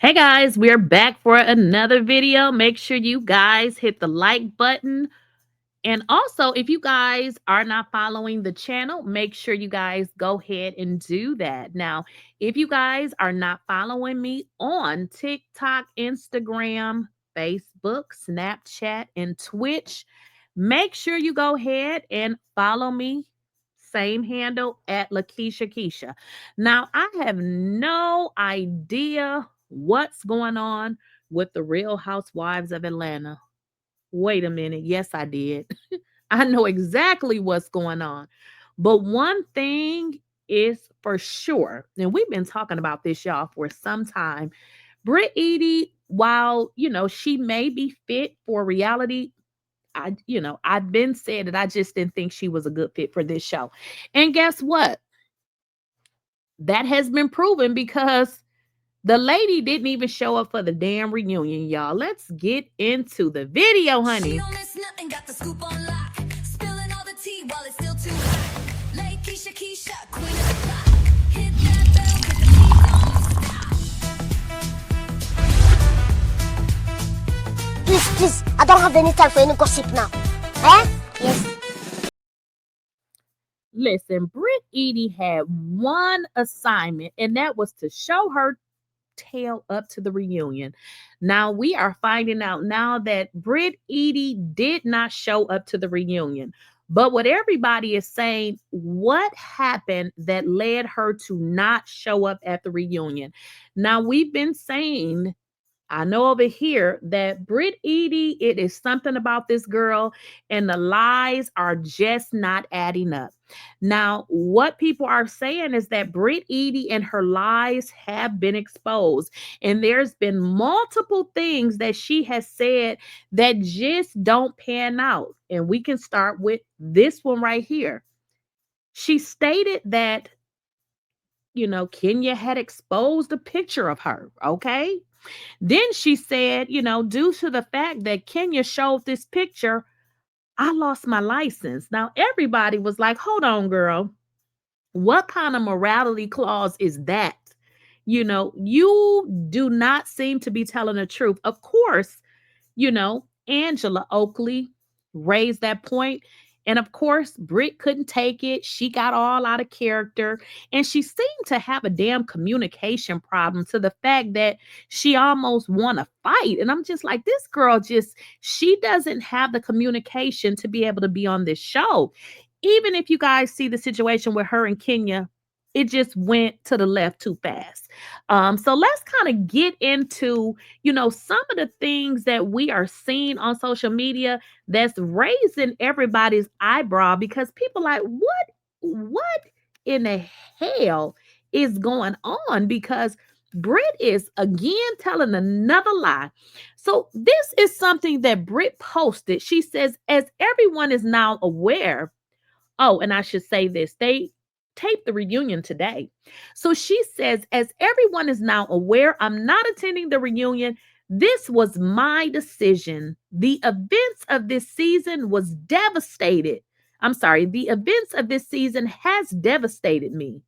Hey guys, we're back for another video. Make sure you guys hit the like button. And also, if you guys are not following the channel, make sure you guys go ahead and do that. Now, if you guys are not following me on TikTok, Instagram, Facebook, Snapchat, and Twitch, make sure you go ahead and follow me. Same handle at Lakeysha Keysha. Now, I have no idea what's going on with the Real Housewives of Atlanta. Wait a minute. Yes, I did. I know exactly what's going on. But one thing is for sure, and we've been talking about this, y'all, for some time. Britt Eady, while, she may be fit for reality, I've been said that I just didn't think she was a good fit for this show. And guess what? That has been proven because the lady didn't even show up for the damn reunion, y'all. Let's get into the video, honey. She don't miss nothing, got the scoop on lock. Spilling all the tea while it's still too hot. Lakeysha Keysha, queen of the block. Hit that bell, 'cause the beat don't stop. Please, I don't have any time for any gossip now. Eh? Yes. Listen, Britt Eady had one assignment, and that was to show her tail up to the reunion. Now we are finding out now that Britt Eady did not show up to the reunion. But what everybody is saying, what happened that led her to not show up at the reunion? Now we've been saying, I know over here that Britt Eady, it is something about this girl, and the lies are just not adding up. Now, what people are saying is that Britt Eady and her lies have been exposed, and there's been multiple things that she has said that just don't pan out. And we can start with this one right here. She stated that, Kenya had exposed a picture of her, okay? Then she said, due to the fact that Kenya showed this picture, I lost my license. Now, everybody was like, hold on, girl. What kind of morality clause is that? You do not seem to be telling the truth. Of course, Angela Oakley raised that point. And of course, Britt couldn't take it. She got all out of character. And she seemed to have a damn communication problem to the fact that she almost won a fight. And I'm just like, this girl she doesn't have the communication to be able to be on this show. Even if you guys see the situation with her and Kenya, it just went to the left too fast. So let's kind of get into, some of the things that we are seeing on social media that's raising everybody's eyebrow because people like, what in the hell is going on? Because Britt is again telling another lie. So this is something that Britt posted. She says, as everyone is now aware, oh, and I should say this, they taped the reunion today. So she says, as everyone is now aware, I'm not attending the reunion. This was my decision. The events of this season was devastated. I'm sorry, the events of this season has devastated me.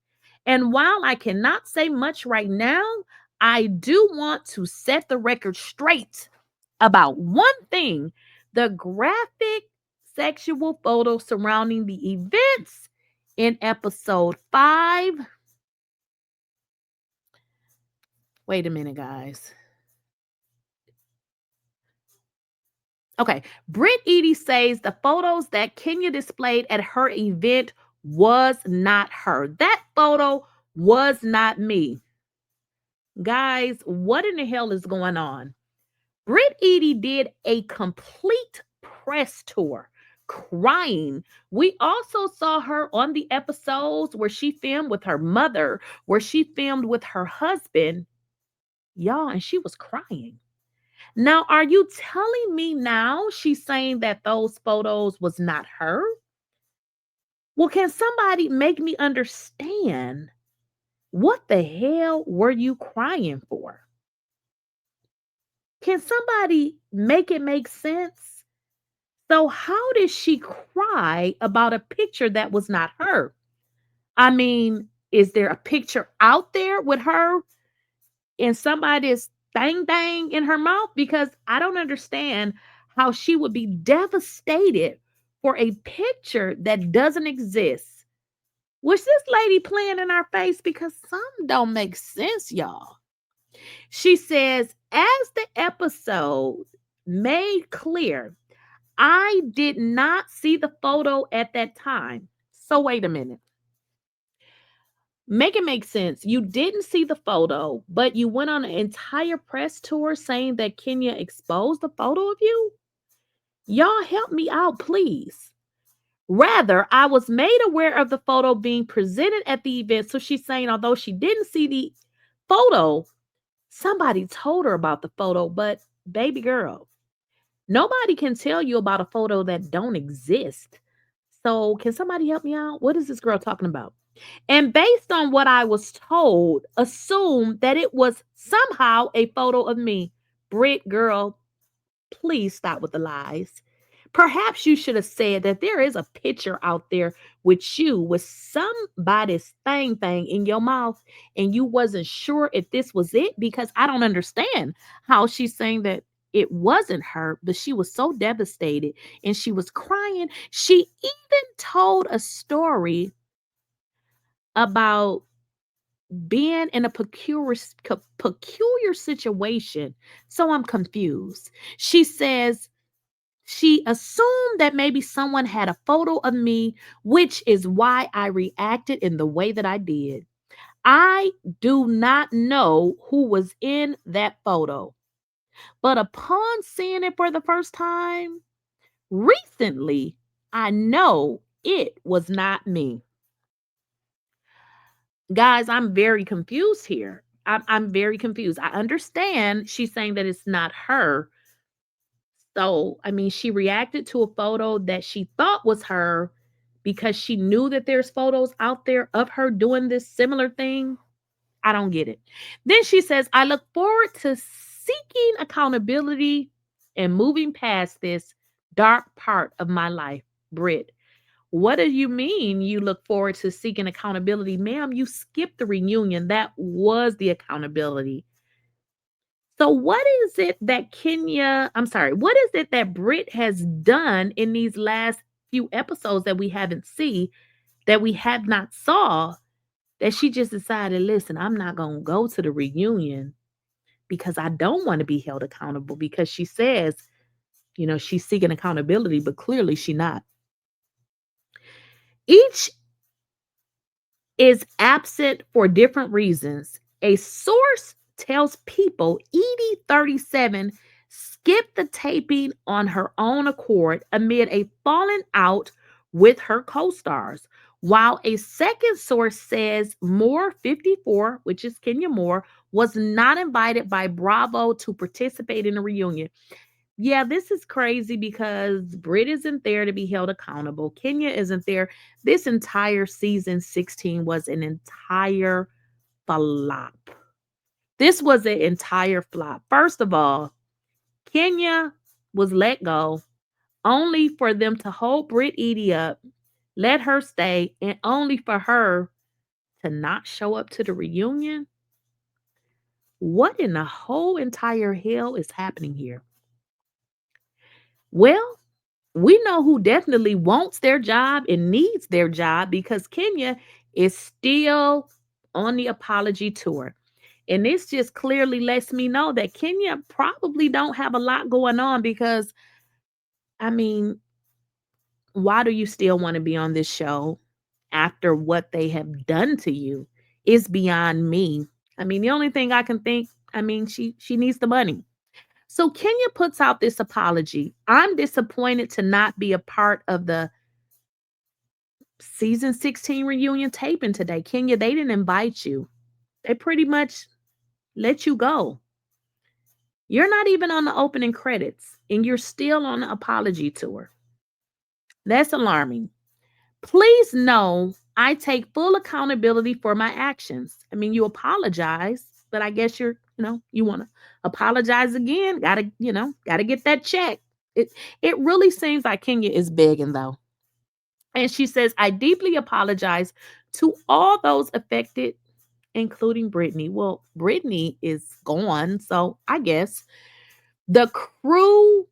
And while I cannot say much right now, I do want to set the record straight about one thing. The graphic sexual photos surrounding the events in episode 5. Wait a minute, guys. Okay. Britt Eady says the photos that Kenya displayed at her event was not her. That photo was not me. Guys, what in the hell is going on? Britt Eady did a complete press tour crying. We also saw her on the episodes where she filmed with her mother, where she filmed with her husband. Y'all, and she was crying. Now, are you telling me now she's saying that those photos was not her? Well, can somebody make me understand what the hell were you crying for? Can somebody make it make sense? So, how did she cry about a picture that was not her? I mean, is there a picture out there with her and somebody's thing in her mouth? Because I don't understand how she would be devastated for a picture that doesn't exist. Was this lady playing in our face? Because some don't make sense, y'all. She says, as the episode made clear, I did not see the photo at that time. So wait a minute. Make it make sense. You didn't see the photo, but you went on an entire press tour saying that Kenya exposed the photo of you? Y'all help me out, please. Rather, I was made aware of the photo being presented at the event. So she's saying, although she didn't see the photo, somebody told her about the photo. But baby girl, nobody can tell you about a photo that don't exist. So can somebody help me out? What is this girl talking about? And based on what I was told, assume that it was somehow a photo of me. Britt, girl, please stop with the lies. Perhaps you should have said that there is a picture out there with you with somebody's thing in your mouth and you wasn't sure if this was it, because I don't understand how she's saying that it wasn't her, but she was so devastated and she was crying. She even told a story about being in a peculiar situation. So I'm confused. She says she assumed that maybe someone had a photo of me, which is why I reacted in the way that I did. I do not know who was in that photo, but upon seeing it for the first time recently, I know it was not me. Guys, I'm very confused here. I'm very confused. I understand she's saying that it's not her. So, I mean, she reacted to a photo that she thought was her because she knew that there's photos out there of her doing this similar thing. I don't get it. Then she says, I look forward to seeking accountability and moving past this dark part of my life. Britt, what do you mean you look forward to seeking accountability? Ma'am, you skipped the reunion. That was the accountability. So what is it that what is it that Britt has done in these last few episodes that we haven't seen, that we have not saw, that she just decided, listen, I'm not going to go to the reunion because I don't want to be held accountable, because she says, she's seeking accountability, but clearly she not. Each is absent for different reasons. A source tells People Eady 37 skipped the taping on her own accord amid a falling out with her co-stars, while a second source says Moore 54, which is Kenyamoore, was not invited by Bravo to participate in the reunion. Yeah, this is crazy because Britt isn't there to be held accountable. Kenya isn't there. This entire season 16 was an entire flop. This was an entire flop. First of all, Kenya was let go only for them to hold Britt Eady up, let her stay, and only for her to not show up to the reunion. What in the whole entire hell is happening here? Well, we know who definitely wants their job and needs their job, because Kenya is still on the apology tour. And this just clearly lets me know that Kenya probably don't have a lot going on, because, I mean, why do you still want to be on this show after what they have done to you? Is beyond me. I mean, the only thing I can think, she needs the money. So Kenya puts out this apology. I'm disappointed to not be a part of the season 16 reunion taping today. Kenya, they didn't invite you. They pretty much let you go. You're not even on the opening credits, and you're still on the apology tour. That's alarming. Please know I take full accountability for my actions. I mean, you apologize, but I guess you want to apologize again. Gotta get that check. It really seems like Kenya is begging, though. And she says, I deeply apologize to all those affected including Brittany. Well, Brittany is gone, so I guess the crew,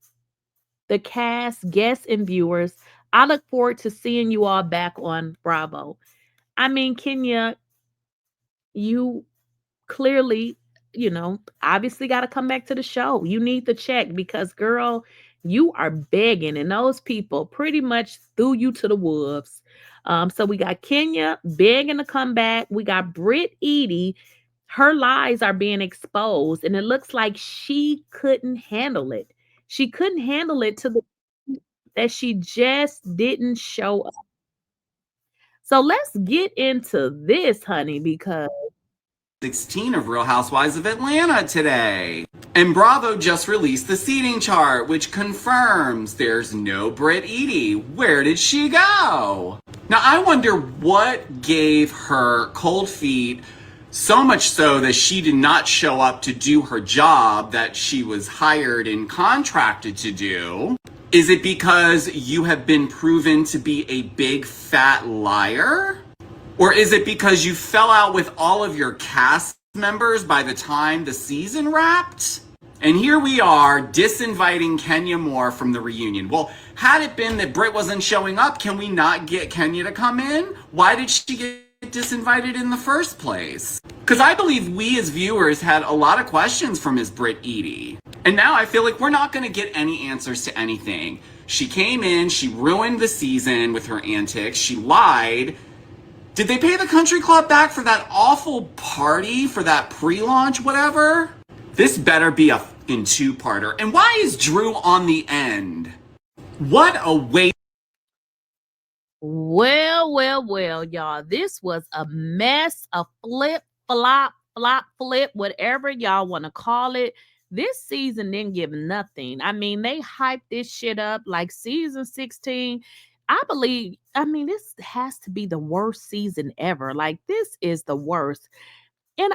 the cast, guests, and viewers, I look forward to seeing you all back on Bravo. I mean, Kenya, you clearly, obviously got to come back to the show. You need the check because, girl, you are begging, and those people pretty much threw you to the wolves. So we got Kenya begging to come back. We got Britt Eady. Her lies are being exposed, and it looks like she couldn't handle it. She couldn't handle it to the that she just didn't show up. So let's get into this, honey, because 16 of Real Housewives of Atlanta today. And Bravo just released the seating chart, which confirms there's no Britt Eady. Where did she go? Now, I wonder what gave her cold feet, so much so that she did not show up to do her job that she was hired and contracted to do. Is it because you have been proven to be a big fat liar? Or is it because you fell out with all of your cast members by the time the season wrapped? And here we are, disinviting Kenyamoore from the reunion. Well, had it been that Britt wasn't showing up, can we not get Kenya to come in? Why did she get disinvited in the first place? Because I believe we as viewers had a lot of questions for Ms. Britt Eady. And now I feel like we're not going to get any answers to anything. She came in, she ruined the season with her antics, she lied. Did they pay the country club back for that awful party, for that pre-launch, whatever? This better be a fucking two-parter. And why is Drew on the end? What a waste. Well, y'all. This was a mess, a flip, flop, flip, whatever y'all want to call it. This season didn't give nothing. I mean, they hyped this shit up like season 16. I mean, this has to be the worst season ever. Like, this is the worst. And,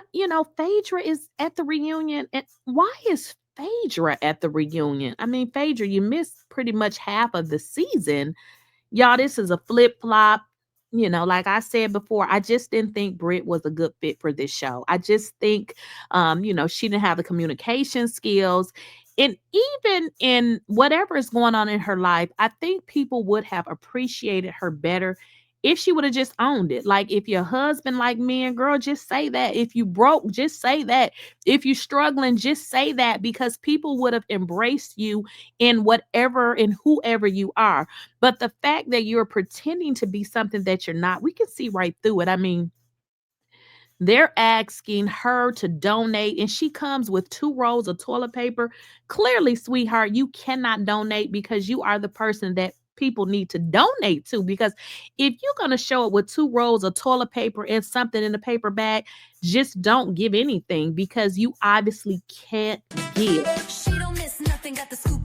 Phaedra is at the reunion. And why is Phaedra at the reunion? I mean, Phaedra, you missed pretty much half of the season. Y'all, this is a flip flop. Like I said before, I just didn't think Britt was a good fit for this show. I just think, she didn't have the communication skills. And even in whatever is going on in her life, I think people would have appreciated her better if she would have just owned it. Like, if your husband like me, and girl, just say that. If you broke, just say that. If you're struggling, just say that, because people would have embraced you in whatever and whoever you are. But the fact that you're pretending to be something that you're not, we can see right through it. I mean, they're asking her to donate, and she comes with 2 rolls of toilet paper. Clearly, sweetheart, you cannot donate because you are the person that people need to donate to. Because if you're going to show up with 2 rolls of toilet paper and something in the paper bag, just don't give anything, because you obviously can't give. She don't miss nothing, got the scoop